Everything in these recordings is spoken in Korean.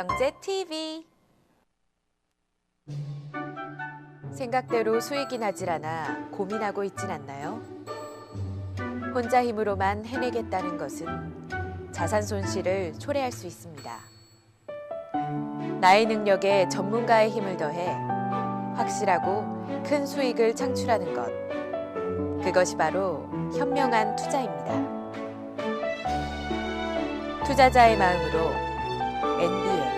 경제TV. 생각대로 수익이 나질 않아 고민하고 있진 않나요? 혼자 힘으로만 해내겠다는 것은 자산 손실을 초래할 수 있습니다. 나의 능력에 전문가의 힘을 더해 확실하고 큰 수익을 창출하는 것. 그것이 바로 현명한 투자입니다. 투자자의 마음으로 NBA.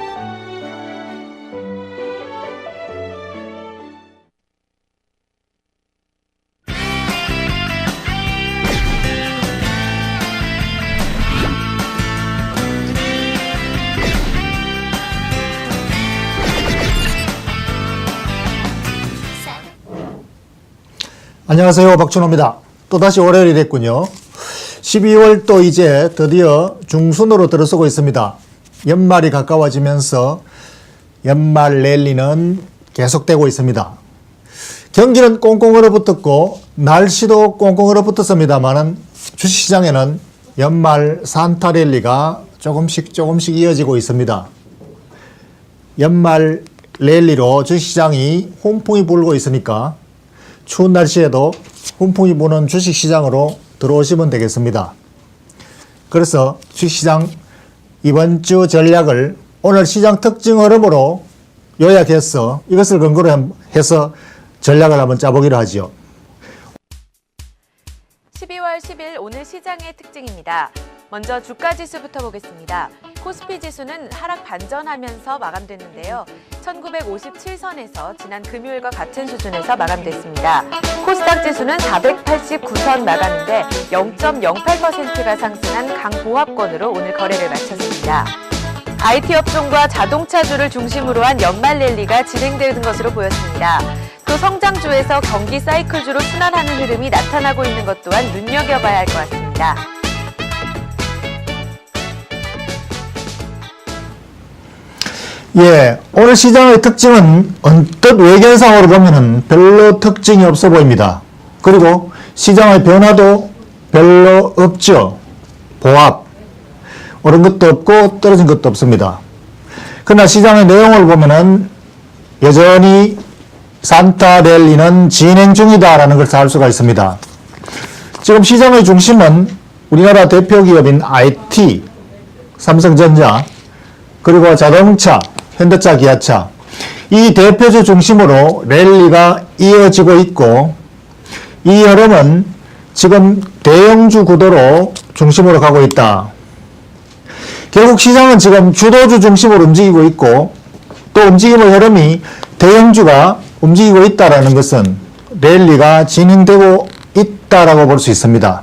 안녕하세요. 박준호입니다. 또다시 월요일이 됐군요. 12월 또 이제 드디어 중순으로 들어서고 있습니다. 연말이 가까워지면서 연말 랠리는 계속되고 있습니다. 경기는 꽁꽁 얼어붙었고 날씨도 꽁꽁 얼어붙었습니다만 주식시장에는 연말 산타 랠리가 조금씩 이어지고 있습니다. 연말 랠리로 주식시장이 훈풍이 불고 있으니까 추운 날씨에도 훈풍이 부는 주식시장으로 들어오시면 되겠습니다. 그래서 주식시장 이번 주 전략을 오늘 시장 특징 흐름으로 요약해서 이것을 근거로 해서 전략을 한번 짜보기로 하죠. 12월 10일 오늘 시장의 특징입니다. 먼저 주가지수부터 보겠습니다. 코스피 지수는 하락 반전하면서 마감됐는데요. 1957선에서 지난 금요일과 같은 수준에서 마감됐습니다. 코스닥 지수는 489선 마감인데 0.08%가 상승한 강보합권으로 오늘 거래를 마쳤습니다. IT 업종과 자동차주를 중심으로 한 연말 랠리가 진행되는 것으로 보였습니다. 또 성장주에서 경기 사이클주로 순환하는 흐름이 나타나고 있는 것 또한 눈여겨봐야 할 것 같습니다. 예, 오늘 시장의 특징은 언뜻 외견상으로 보면은 별로 특징이 없어 보입니다. 그리고 시장의 변화도 별로 없죠. 보합, 오른 것도 없고 떨어진 것도 없습니다. 그러나 시장의 내용을 보면은 여전히 산타 랠리는 진행 중이다라는 것을 알 수가 있습니다. 지금 시장의 중심은 우리나라 대표 기업인 IT, 삼성전자, 그리고 자동차, 현대차, 기아차, 이 대표주 중심으로 랠리가 이어지고 있고 이 흐름은 지금 대형주 구도로 중심으로 가고 있다. 결국 시장은 지금 주도주 중심으로 움직이고 있고 또 움직임의 흐름이 대형주가 움직이고 있다는 것은 랠리가 진행되고 있다라고 볼 수 있습니다.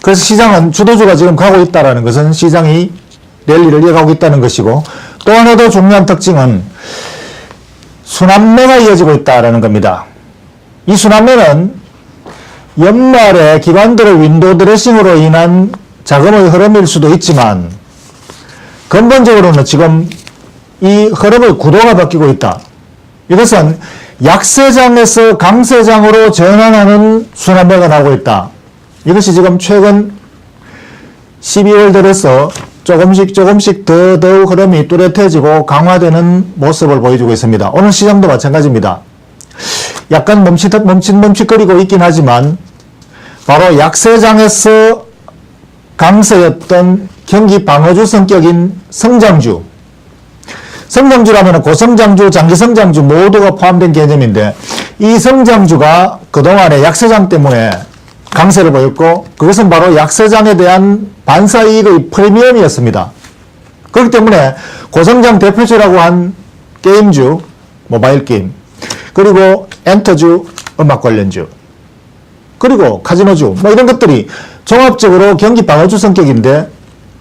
그래서 시장은 주도주가 지금 가고 있다는 것은 시장이 랠리를 이어가고 있다는 것이고 또 하나 더 중요한 특징은 순환매가 이어지고 있다는 겁니다. 이 순환매는 연말에 기관들의 윈도우 드레싱으로 인한 자금의 흐름일 수도 있지만 근본적으로는 지금 이 흐름의 구도가 바뀌고 있다. 이것은 약세장에서 강세장으로 전환하는 순환매가 나오고 있다. 이것이 지금 최근 12월 들어서 조금씩 더더욱 흐름이 뚜렷해지고 강화되는 모습을 보여주고 있습니다. 오늘 시장도 마찬가지입니다. 약간 멈칫거리고 있긴 하지만 바로 약세장에서 강세였던 경기 방어주 성격인 성장주라면 고성장주, 장기성장주 모두가 포함된 개념인데 이 성장주가 그동안의 약세장 때문에 강세를 보였고 그것은 바로 약세장에 대한 반사이익의 프리미엄이었습니다. 그렇기 때문에 고성장 대표주라고 한 게임주, 모바일 게임, 그리고 엔터주, 음악 관련주, 그리고 카지노주 이런 것들이 종합적으로 경기 방어주 성격인데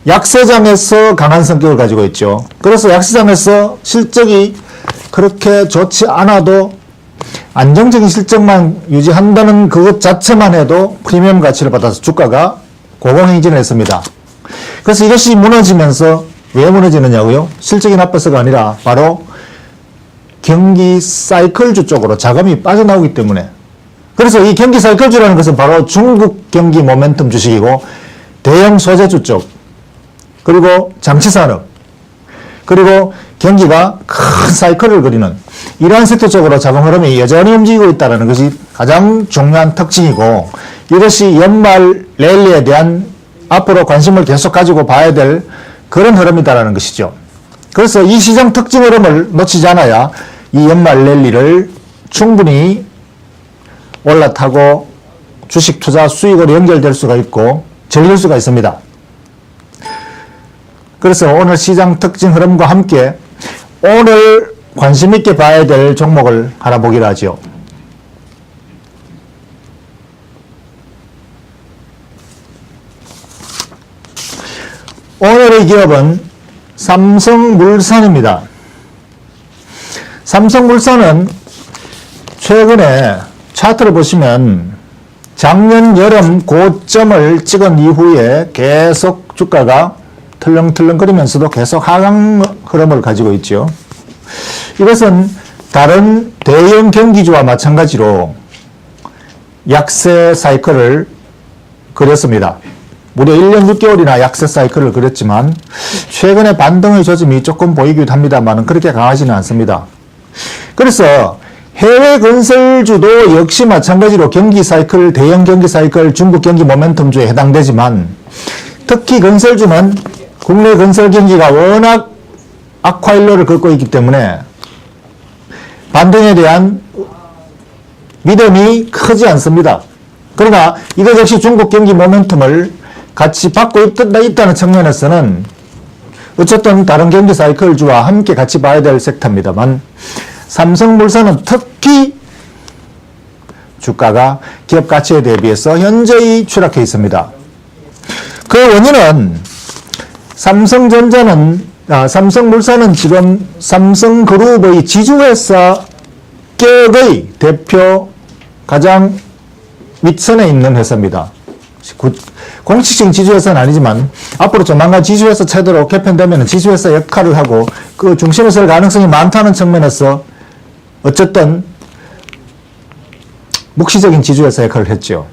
약세장에서 강한 성격을 가지고 있죠. 그래서 약세장에서 실적이 그렇게 좋지 않아도 안정적인 실적만 유지한다는 그것 자체만 해도 프리미엄 가치를 받아서 주가가 고공행진을 했습니다. 그래서 이것이 무너지면서 왜 무너지느냐고요? 실적이 나빠서가 아니라 바로 경기 사이클주 쪽으로 자금이 빠져나오기 때문에. 그래서 이 경기 사이클주라는 것은 바로 중국 경기 모멘텀 주식이고 대형 소재주 쪽 그리고 장치산업 그리고 경기가 큰 사이클을 그리는 이러한 세트적으로 자금 흐름이 여전히 움직이고 있다는 것이 가장 중요한 특징이고, 이것이 연말 랠리에 대한 앞으로 관심을 계속 가지고 봐야 될 그런 흐름이다라는 것이죠. 그래서 이 시장 특징 흐름을 놓치지 않아야 이 연말 랠리를 충분히 올라타고 주식 투자 수익으로 연결될 수가 있고 즐길 수가 있습니다. 그래서 오늘 시장 특징 흐름과 함께 오늘 관심 있게 봐야 될 종목을 하나 보기로 하죠. 오늘의 기업은 삼성물산입니다. 삼성물산은 최근에 차트를 보시면 작년 여름 고점을 찍은 이후에 계속 주가가 틀렁틀렁거리면서도 계속 하강 흐름을 가지고 있죠. 이것은 다른 대형 경기주와 마찬가지로 약세 사이클을 그렸습니다. 무려 1년 6개월이나 약세 사이클을 그렸지만 최근에 반등의 조짐이 조금 보이기도 합니다만 그렇게 강하지는 않습니다. 그래서 해외 건설주도 역시 마찬가지로 경기 사이클, 대형 경기 사이클, 중국 경기 모멘텀주에 해당되지만 특히 건설주는 국내 건설 경기가 워낙 악화일로를 걷고 있기 때문에 반등에 대한 믿음이 크지 않습니다. 그러나 이것 역시 중국 경기 모멘텀을 같이 받고 있다는 측면에서는 어쨌든 다른 경기 사이클주와 함께 같이 봐야 될 섹터입니다만 삼성물산은 특히 주가가 기업 가치에 대비해서 현저히 추락해 있습니다. 그 원인은 삼성물산은 지금 삼성그룹의 지주회사 격의 대표 가장 윗선에 있는 회사입니다. 공식적인 지주회사는 아니지만 앞으로 조만간 지주회사 체제로 개편되면 지주회사 역할을 하고 그 중심에 설 가능성이 많다는 측면에서 어쨌든 묵시적인 지주회사 역할을 했죠.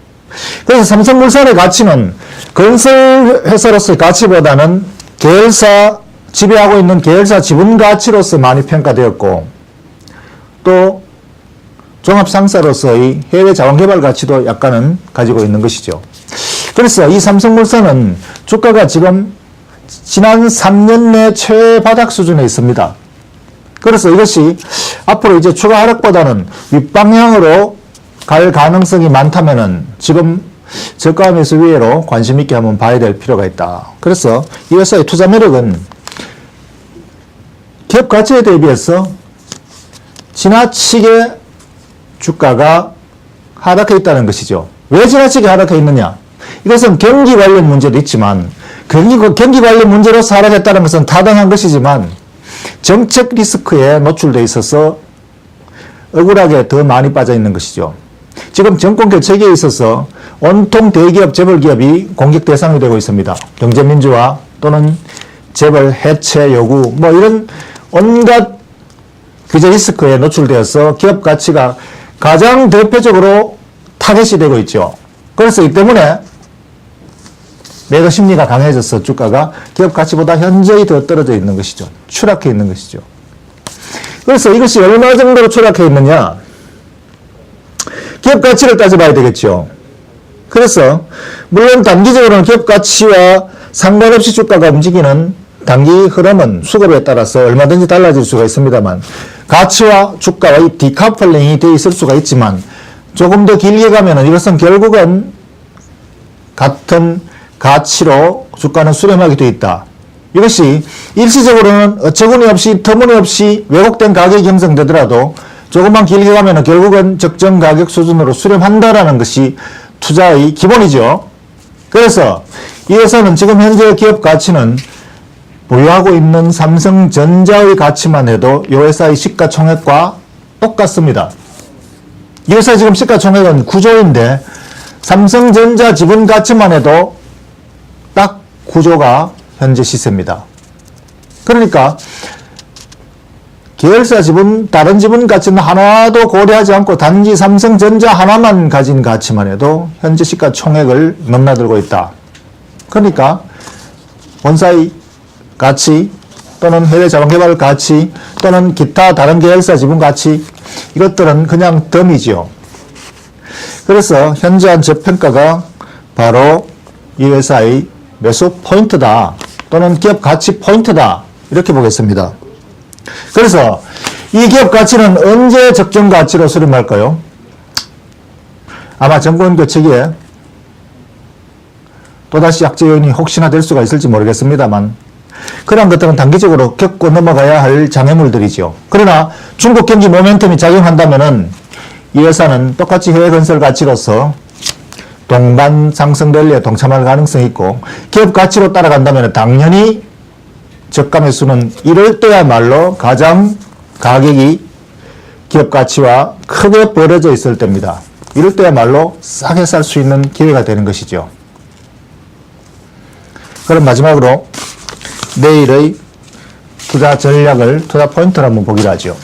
그래서 삼성물산의 가치는 건설회사로서의 가치보다는 계열사, 지배하고 있는 계열사 지분 가치로서 많이 평가되었고 또 종합상사로서의 해외 자원개발 가치도 약간은 가지고 있는 것이죠. 그래서 이 삼성물산은 주가가 지금 지난 3년 내 최바닥 수준에 있습니다. 그래서 이것이 앞으로 이제 추가 하락보다는 윗방향으로 갈 가능성이 많다면은 지금 저가 매수 위에로 관심 있게 한번 봐야 될 필요가 있다. 그래서 이 회사의 투자 매력은 기업 가치에 대비해서 지나치게 주가가 하락해 있다는 것이죠. 왜 지나치게 하락해 있느냐? 이것은 경기 관련 문제도 있지만 경기 관련 문제로서 하락했다는 것은 타당한 것이지만 정책 리스크에 노출되어 있어서 억울하게 더 많이 빠져 있는 것이죠. 지금 정권 교체기에 있어서 온통 대기업, 재벌기업이 공격 대상이 되고 있습니다. 경제민주화 또는 재벌 해체 요구 뭐 이런 온갖 규제 리스크에 노출되어서 기업 가치가 가장 대표적으로 타겟이 되고 있죠. 그래서 이 때문에 매도 심리가 강해져서 주가가 기업 가치보다 현저히 더 떨어져 있는 것이죠. 추락해 있는 것이죠. 그래서 이것이 얼마 정도로 추락해 있느냐? 기업 가치를 따져봐야 되겠죠. 그래서 물론 단기적으로는 기업 가치와 상관없이 주가가 움직이는 단기 흐름은 수급에 따라서 얼마든지 달라질 수가 있습니다만 가치와 주가의 디카플링이 되어 있을 수가 있지만 조금 더 길게 가면은 이것은 결국은 같은 가치로 주가는 수렴하게 되어 있다. 이것이 일시적으로는 어처구니없이 터무니없이 왜곡된 가격이 형성되더라도 조금만 길게 가면 결국은 적정 가격 수준으로 수렴한다라는 것이 투자의 기본이죠. 그래서 이 회사는 지금 현재 기업 가치는 보유하고 있는 삼성전자의 가치만 해도 이 회사의 시가총액과 똑같습니다. 이 회사 지금 시가총액은 9조인데 삼성전자 지분 가치만 해도 딱 9조가 현재 시세입니다. 그러니까 계열사 지분, 다른 지분 가치는 하나도 고려하지 않고 단지 삼성전자 하나만 가진 가치만 해도 현재 시가총액을 넘나들고 있다. 그러니까 본사의 가치, 또는 해외 자본개발 가치 또는 기타 다른 계열사 지분 가치 이것들은 그냥 덤이지요. 그래서 현저한 저평가가 바로 이 회사의 매수 포인트다 또는 기업 가치 포인트다 이렇게 보겠습니다. 그래서 이 기업 가치는 언제 적정 가치로 수렴할까요? 아마 정권 교체기에 또다시 약재 요인이 혹시나 될 수가 있을지 모르겠습니다만 그런 것들은 단기적으로 겪고 넘어가야 할 장애물들이죠. 그러나 중국 경기 모멘텀이 작용한다면은 이 회사는 똑같이 해외 건설 가치로서 동반 상승 랠리에 동참할 가능성이 있고 기업 가치로 따라간다면 당연히 저가 매수는 이럴 때야말로 가장 가격이 기업 가치와 크게 벌어져 있을 때입니다. 이럴 때야말로 싸게 살 수 있는 기회가 되는 것이죠. 그럼 마지막으로 내일의 투자 전략을 투자 포인트를 한번 보기로 하죠.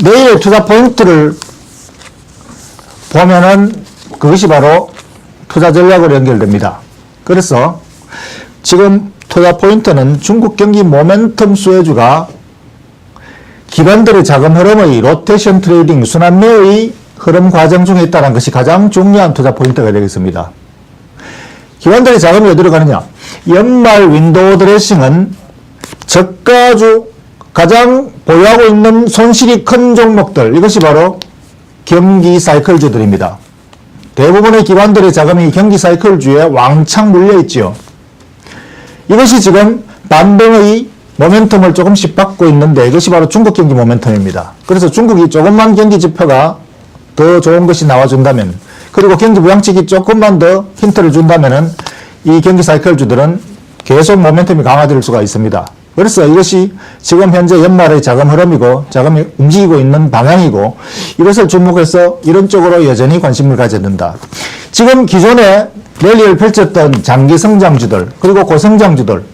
내일의 투자 포인트를 보면은 그것이 바로 투자 전략으로 연결됩니다. 그래서 지금 투자 포인트는 중국 경기 모멘텀 수혜주가 기관들의 자금 흐름의 로테이션 트레이딩 순환매의 흐름 과정 중에 있다는 것이 가장 중요한 투자 포인트가 되겠습니다. 기관들의 자금이 어디로 가느냐? 연말 윈도우 드레싱은 저가주 가장 보유하고 있는 손실이 큰 종목들 이것이 바로 경기 사이클주들입니다. 대부분의 기관들의 자금이 경기 사이클주에 왕창 물려있지요. 이것이 지금 반등의 모멘텀을 조금씩 받고 있는데 이것이 바로 중국 경기 모멘텀입니다. 그래서 중국이 조금만 경기 지표가 더 좋은 것이 나와준다면 그리고 경기 부양책이 조금만 더 힌트를 준다면 이 경기 사이클주들은 계속 모멘텀이 강화될 수가 있습니다. 그래서 이것이 지금 현재 연말의 자금 흐름이고 자금이 움직이고 있는 방향이고 이것을 주목해서 이런 쪽으로 여전히 관심을 가져야 된다. 지금 기존에 랠리를 펼쳤던 장기 성장주들 그리고 고성장주들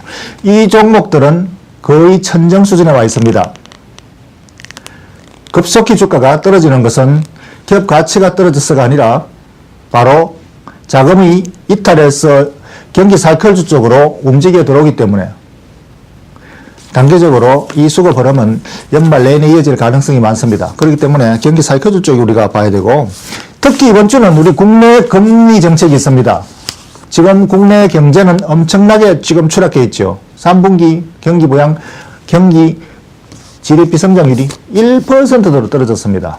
이 종목들은 거의 천정 수준에 와 있습니다. 급속히 주가가 떨어지는 것은 기업 가치가 떨어져서가 아니라 바로 자금이 이탈해서 경기 사이클주 쪽으로 움직여 들어오기 때문에 단계적으로 이 수급 흐름은 연말 내내 이어질 가능성이 많습니다. 그렇기 때문에 경기 사이클주 쪽이 우리가 봐야 되고 특히 이번 주는 우리 국내 금리 정책이 있습니다. 지금 국내 경제는 엄청나게 지금 추락해 있죠. 3분기 경기 부양, 경기 GDP 성장률이 1%로 떨어졌습니다.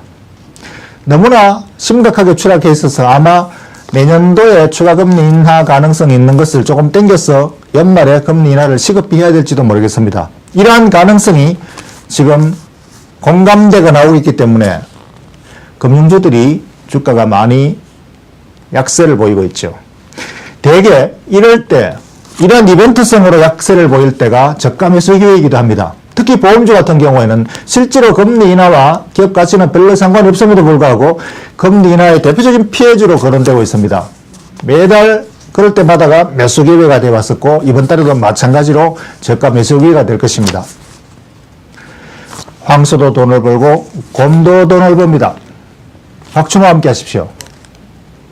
너무나 심각하게 추락해 있어서 아마 내년도에 추가 금리 인하 가능성이 있는 것을 조금 땡겨서 연말에 금리 인하를 시급히 해야 될지도 모르겠습니다. 이러한 가능성이 지금 공감대가 나오고 있기 때문에 금융주들이 주가가 많이 약세를 보이고 있죠. 대개 이럴 때 이런 이벤트성으로 약세를 보일 때가 저가 매수 기회이기도 합니다. 특히 보험주 같은 경우에는 실제로 금리 인하와 기업 가치는 별로 상관이 없음에도 불구하고 금리 인하의 대표적인 피해주로 거론되고 있습니다. 매달 그럴 때마다가 매수 기회가 되어 왔었고 이번 달에도 마찬가지로 저가 매수 기회가 될 것입니다. 황소도 돈을 벌고 곰도 돈을 법니다. 박춘호와 함께 하십시오.